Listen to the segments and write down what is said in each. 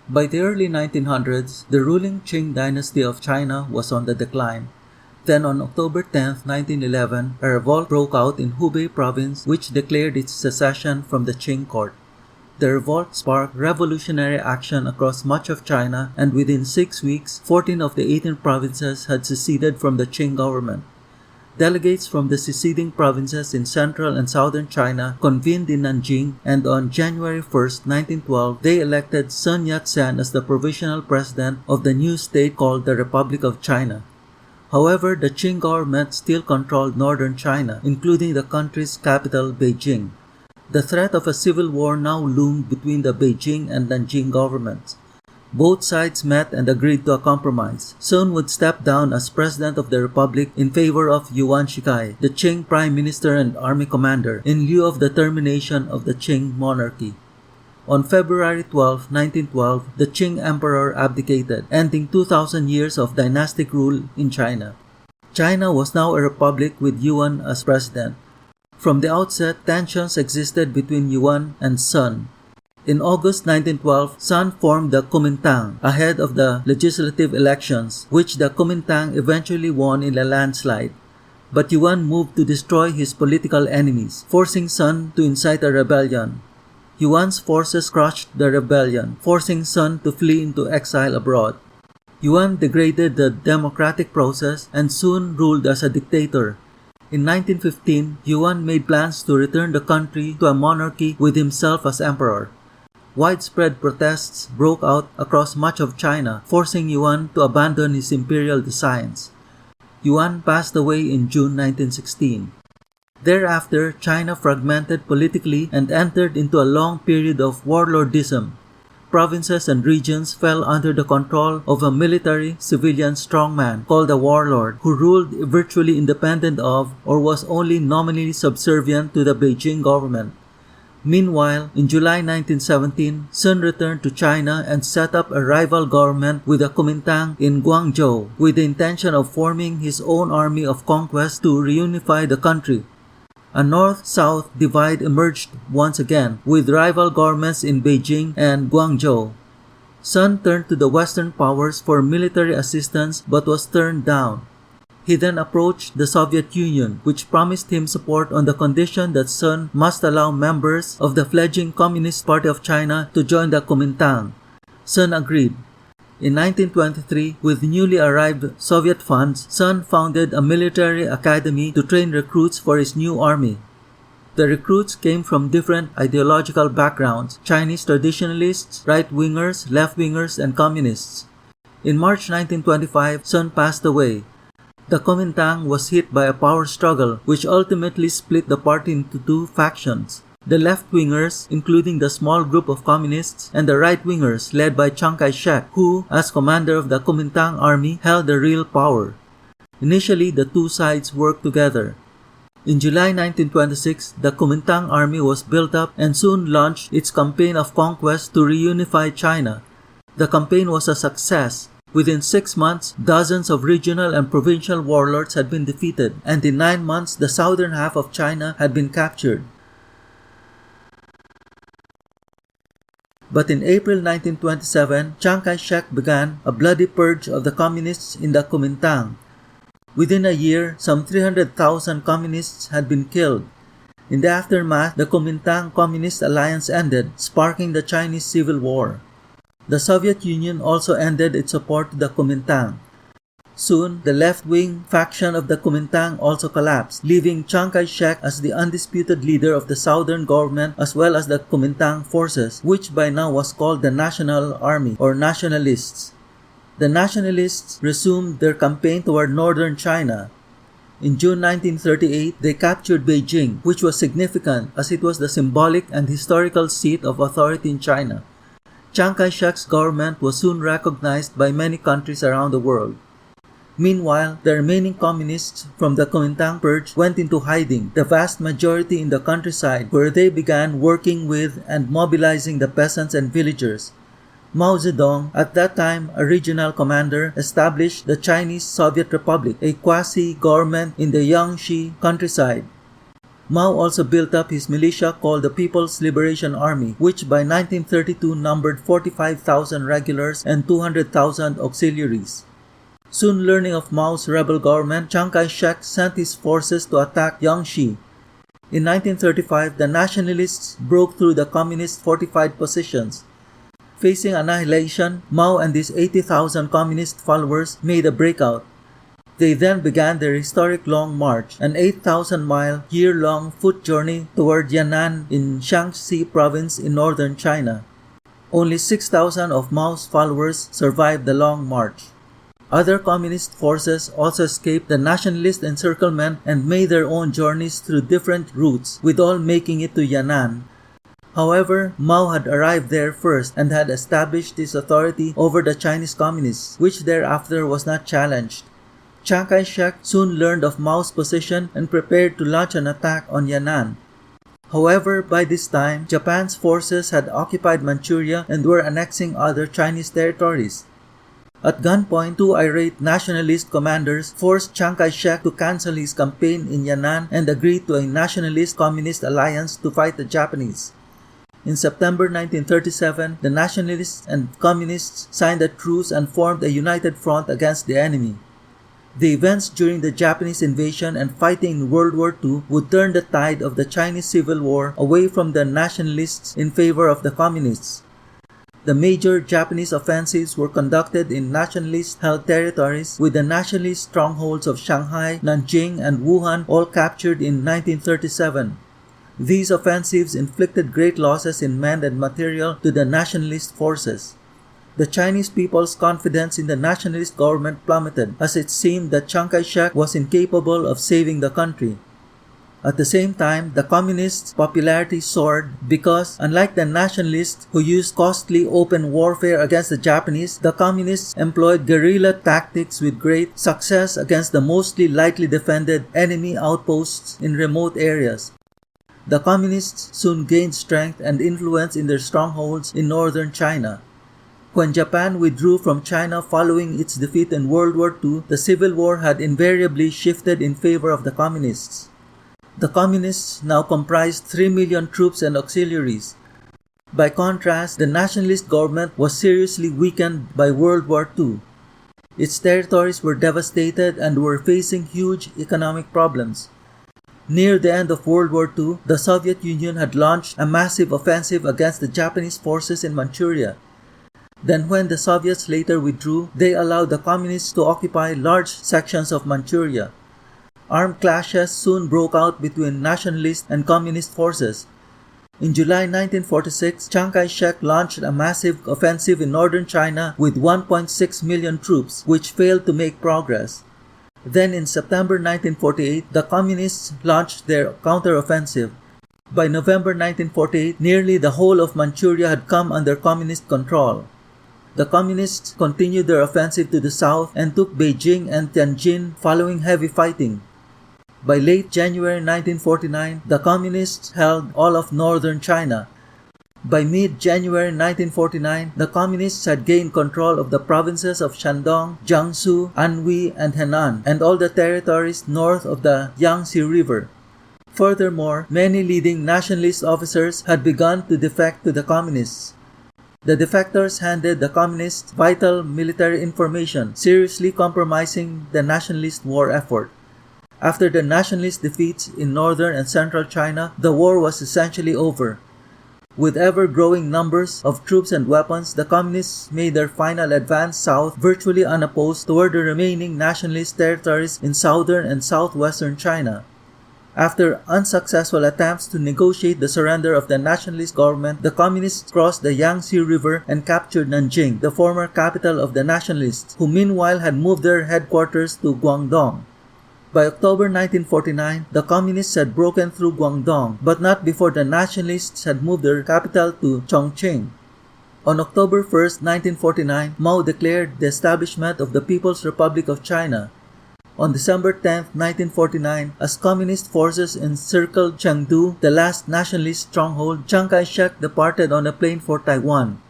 By the early 1900s, the ruling Qing dynasty of China was on the decline. Then on October 10, 1911, a revolt broke out in Hubei province which declared its secession from the Qing court. The revolt sparked revolutionary action across much of China, and within 6 weeks, 14 of the 18 provinces had seceded from the Qing government. Delegates from the seceding provinces in central and southern China convened in Nanjing, and on January 1, 1912, they elected Sun Yat-sen as the provisional president of the new state called the Republic of China. However, the Qing government still controlled northern China, including the country's capital, Beijing. The threat of a civil war now loomed between the Beijing and Nanjing governments. Both sides met and agreed to a compromise. Sun would step down as president of the republic in favor of Yuan Shikai, the Qing prime minister and army commander, in lieu of the termination of the Qing monarchy. On February 12, 1912, the Qing emperor abdicated, ending 2,000 years of dynastic rule in China. China was now a republic with Yuan as president. From the outset, tensions existed between Yuan and Sun. In August 1912, Sun formed the Kuomintang ahead of the legislative elections, which the Kuomintang eventually won in a landslide. But Yuan moved to destroy his political enemies, forcing Sun to incite a rebellion. Yuan's forces crushed the rebellion, forcing Sun to flee into exile abroad. Yuan degraded the democratic process and soon ruled as a dictator. In 1915, Yuan made plans to return the country to a monarchy with himself as emperor. Widespread protests broke out across much of China, forcing Yuan to abandon his imperial designs. Yuan passed away in June 1916. Thereafter, China fragmented politically and entered into a long period of warlordism. Provinces and regions fell under the control of a military-civilian strongman called a warlord who ruled virtually independent of or was only nominally subservient to the Beijing government. Meanwhile, in July 1917, Sun returned to China and set up a rival government with the Kuomintang in Guangzhou with the intention of forming his own army of conquest to reunify the country. A north-south divide emerged once again, with rival governments in Beijing and Guangzhou. Sun turned to the Western powers for military assistance but was turned down. He then approached the Soviet Union, which promised him support on the condition that Sun must allow members of the fledgling Communist Party of China to join the Kuomintang. Sun agreed. In 1923, with newly arrived Soviet funds, Sun founded a military academy to train recruits for his new army. The recruits came from different ideological backgrounds: Chinese traditionalists, right-wingers, left-wingers, and communists. In March 1925, Sun passed away. The Kuomintang was hit by a power struggle which ultimately split the party into two factions: the left-wingers, including the small group of communists, and the right-wingers led by Chiang Kai-shek, who, as commander of the Kuomintang army, held the real power. Initially, the two sides worked together. In July 1926, the Kuomintang army was built up and soon launched its campaign of conquest to reunify China. The campaign was a success. Within 6 months, dozens of regional and provincial warlords had been defeated, and in 9 months, the southern half of China had been captured. But in April 1927, Chiang Kai-shek began a bloody purge of the communists in the Kuomintang. Within a year, some 300,000 communists had been killed. In the aftermath, the Kuomintang Communist Alliance ended, sparking the Chinese Civil War. The Soviet Union also ended its support to the Kuomintang. Soon, the left-wing faction of the Kuomintang also collapsed, leaving Chiang Kai-shek as the undisputed leader of the southern government as well as the Kuomintang forces, which by now was called the National Army or Nationalists. The Nationalists resumed their campaign toward northern China. In June 1938, they captured Beijing, which was significant as it was the symbolic and historical seat of authority in China. Chiang Kai-shek's government was soon recognized by many countries around the world. Meanwhile, the remaining communists from the Kuomintang purge went into hiding, the vast majority in the countryside, where they began working with and mobilizing the peasants and villagers. Mao Zedong, at that time a regional commander, established the Chinese Soviet Republic, a quasi-government in the Yangtze countryside. Mao also built up his militia called the People's Liberation Army, which by 1932 numbered 45,000 regulars and 200,000 auxiliaries. Soon learning of Mao's rebel government, Chiang Kai-shek sent his forces to attack Jiangxi. In 1935, the Nationalists broke through the Communist fortified positions. Facing annihilation, Mao and his 80,000 Communist followers made a breakout. They then began their historic Long March, an 8,000-mile, year-long foot journey toward Yan'an in Shaanxi province in northern China. Only 6,000 of Mao's followers survived the Long March. Other communist forces also escaped the nationalist encirclement and made their own journeys through different routes, with all making it to Yan'an. However, Mao had arrived there first and had established his authority over the Chinese communists, which thereafter was not challenged. Chiang Kai-shek soon learned of Mao's position and prepared to launch an attack on Yan'an. However, by this time, Japan's forces had occupied Manchuria and were annexing other Chinese territories. At gunpoint, two irate nationalist commanders forced Chiang Kai-shek to cancel his campaign in Yan'an and agree to a Nationalist-Communist alliance to fight the Japanese. In September 1937, the Nationalists and Communists signed a truce and formed a united front against the enemy. The events during the Japanese invasion and fighting in World War II would turn the tide of the Chinese Civil War away from the Nationalists in favor of the Communists. The major Japanese offensives were conducted in nationalist-held territories, with the nationalist strongholds of Shanghai, Nanjing, and Wuhan all captured in 1937. These offensives inflicted great losses in men and material to the nationalist forces. The Chinese people's confidence in the nationalist government plummeted, as it seemed that Chiang Kai-shek was incapable of saving the country. At the same time, the Communists' popularity soared because, unlike the Nationalists who used costly open warfare against the Japanese, the Communists employed guerrilla tactics with great success against the mostly lightly defended enemy outposts in remote areas. The Communists soon gained strength and influence in their strongholds in northern China. When Japan withdrew from China following its defeat in World War II, the Civil War had invariably shifted in favor of the Communists. The Communists now comprised 3 million troops and auxiliaries. By contrast, the nationalist government was seriously weakened by World War II. Its territories were devastated and were facing huge economic problems. Near the end of World War II, the Soviet Union had launched a massive offensive against the Japanese forces in Manchuria. Then when the Soviets later withdrew, they allowed the Communists to occupy large sections of Manchuria. Armed clashes soon broke out between nationalist and communist forces. In July 1946, Chiang Kai-shek launched a massive offensive in northern China with 1.6 million troops, which failed to make progress. Then in September 1948, the Communists launched their counteroffensive. By November 1948, nearly the whole of Manchuria had come under Communist control. The Communists continued their offensive to the south and took Beijing and Tianjin following heavy fighting. By late January 1949, the Communists held all of northern China. By mid-January 1949, the Communists had gained control of the provinces of Shandong, Jiangsu, Anhui, and Henan, and all the territories north of the Yangtze River. Furthermore, many leading nationalist officers had begun to defect to the Communists. The defectors handed the Communists vital military information, seriously compromising the nationalist war effort. After the nationalist defeats in northern and central China, the war was essentially over. With ever-growing numbers of troops and weapons, the Communists made their final advance south virtually unopposed toward the remaining nationalist territories in southern and southwestern China. After unsuccessful attempts to negotiate the surrender of the nationalist government, the Communists crossed the Yangtze River and captured Nanjing, the former capital of the nationalists, who meanwhile had moved their headquarters to Guangdong. By October 1949, the Communists had broken through Guangdong, but not before the Nationalists had moved their capital to Chongqing. On October 1, 1949, Mao declared the establishment of the People's Republic of China. On December 10, 1949, as Communist forces encircled Chengdu, the last nationalist stronghold, Chiang Kai-shek departed on a plane for Taiwan.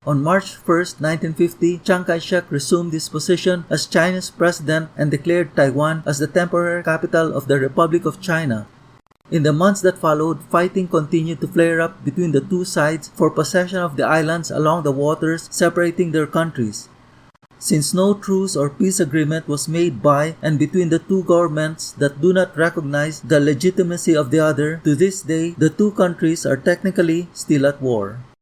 On March 1, 1950, Chiang Kai-shek resumed his position as China's president and declared Taiwan as the temporary capital of the Republic of China. In the months that followed, fighting continued to flare up between the two sides for possession of the islands along the waters separating their countries. Since no truce or peace agreement was made by and between the two governments that do not recognize the legitimacy of the other, to this day, the two countries are technically still at war.